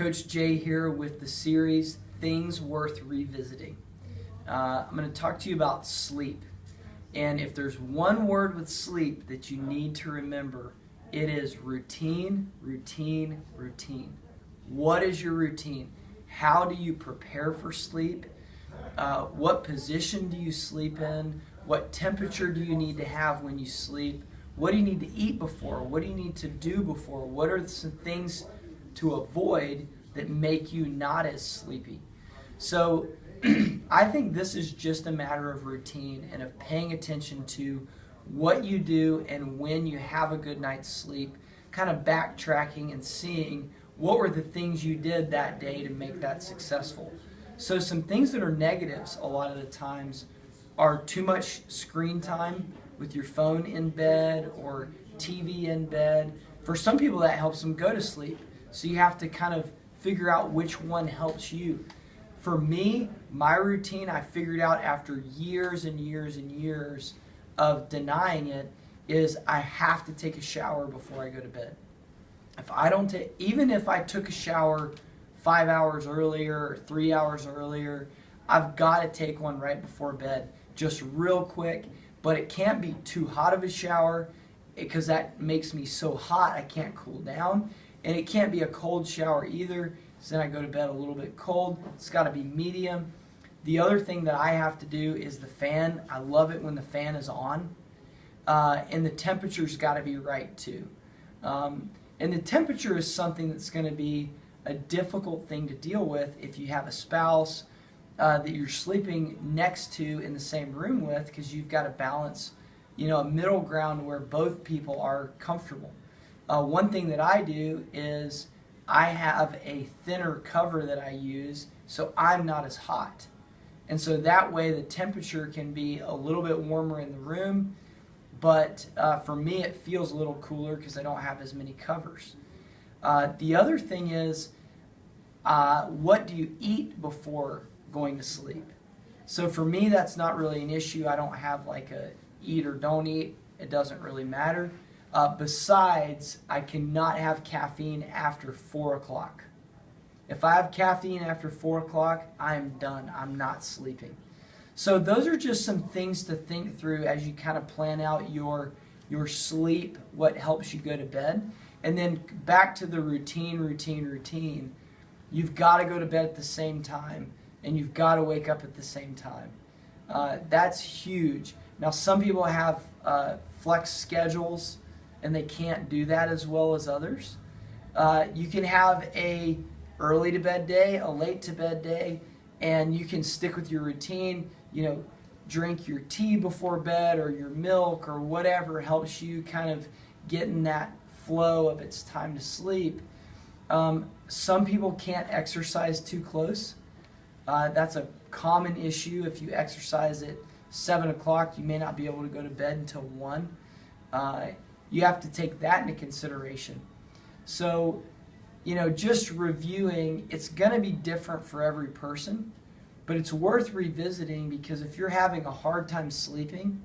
Coach Jay here with the series Things Worth Revisiting. I'm going to talk to you about sleep. And if there's one word with sleep that you need to remember, it is routine, routine, routine. What is your routine? How do you prepare for sleep? What position do you sleep in? What temperature do you need to have when you sleep? What do you need to eat before? What do you need to do before? What are some things to avoid that make you not as sleepy? So I think this is just a matter of routine and of paying attention to what you do and when you have a good night's sleep, kind of backtracking and seeing what were the things you did that day to make that successful. So some things that are negatives a lot of the times are too much screen time with your phone in bed or TV in bed. For some people that helps them go to sleep. So you have to kind of figure out which one helps you. For me, my routine I figured out after years and years and years of denying it is I have to take a shower before I go to bed. If I don't take, even if I took a shower 5 hours earlier or 3 hours earlier, I've got to take one right before bed, just real quick. But it can't be too hot of a shower because that makes me so hot I can't cool down. And it can't be a cold shower either, so then I go to bed a little bit cold. It's got to be medium. The other thing that I have to do is the fan. I love it when the fan is on. And the temperature's got to be right too. And the temperature is something that's going to be a difficult thing to deal with if you have a spouse that you're sleeping next to in the same room with, because you've got to balance, a middle ground where both people are comfortable. One thing that I do is I have a thinner cover that I use so I'm not as hot. And so that way the temperature can be a little bit warmer in the room, but for me it feels a little cooler because I don't have as many covers. The other thing is, what do you eat before going to sleep? So for me that's not really an issue. I don't have like a eat or don't eat. It doesn't really matter. Besides, I cannot have caffeine after 4 o'clock. If I have caffeine after 4 o'clock, I'm done. I'm not sleeping. So those are just some things to think through as you kind of plan out your sleep, what helps you go to bed. And then back to the routine. You've got to go to bed at the same time, and you've got to wake up at the same time. That's huge. Now, some people have flex schedules, and they can't do that as well as others. You can have a early to bed day, a late to bed day, and you can stick with your routine. Drink your tea before bed or your milk or whatever helps you kind of get in that flow of it's time to sleep. Some people can't exercise too close. That's a common issue. If you exercise at 7 o'clock, you may not be able to go to bed until 1. You have to take that into consideration. So, just reviewing, it's going to be different for every person, but it's worth revisiting because if you're having a hard time sleeping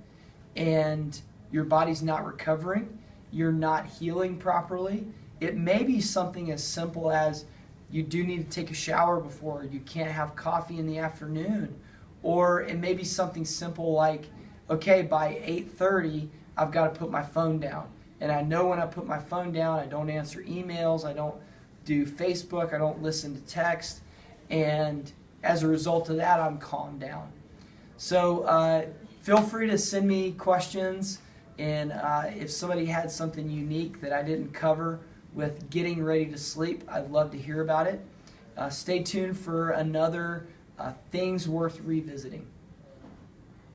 and your body's not recovering, you're not healing properly, it may be something as simple as you do need to take a shower before, you can't have coffee in the afternoon, or it may be something simple like, okay, by 8:30, I've got to put my phone down. And I know when I put my phone down, I don't answer emails, I don't do Facebook, I don't listen to text, and as a result of that, I'm calmed down. So feel free to send me questions, and if somebody had something unique that I didn't cover with getting ready to sleep, I'd love to hear about it. Stay tuned for another Things Worth Revisiting.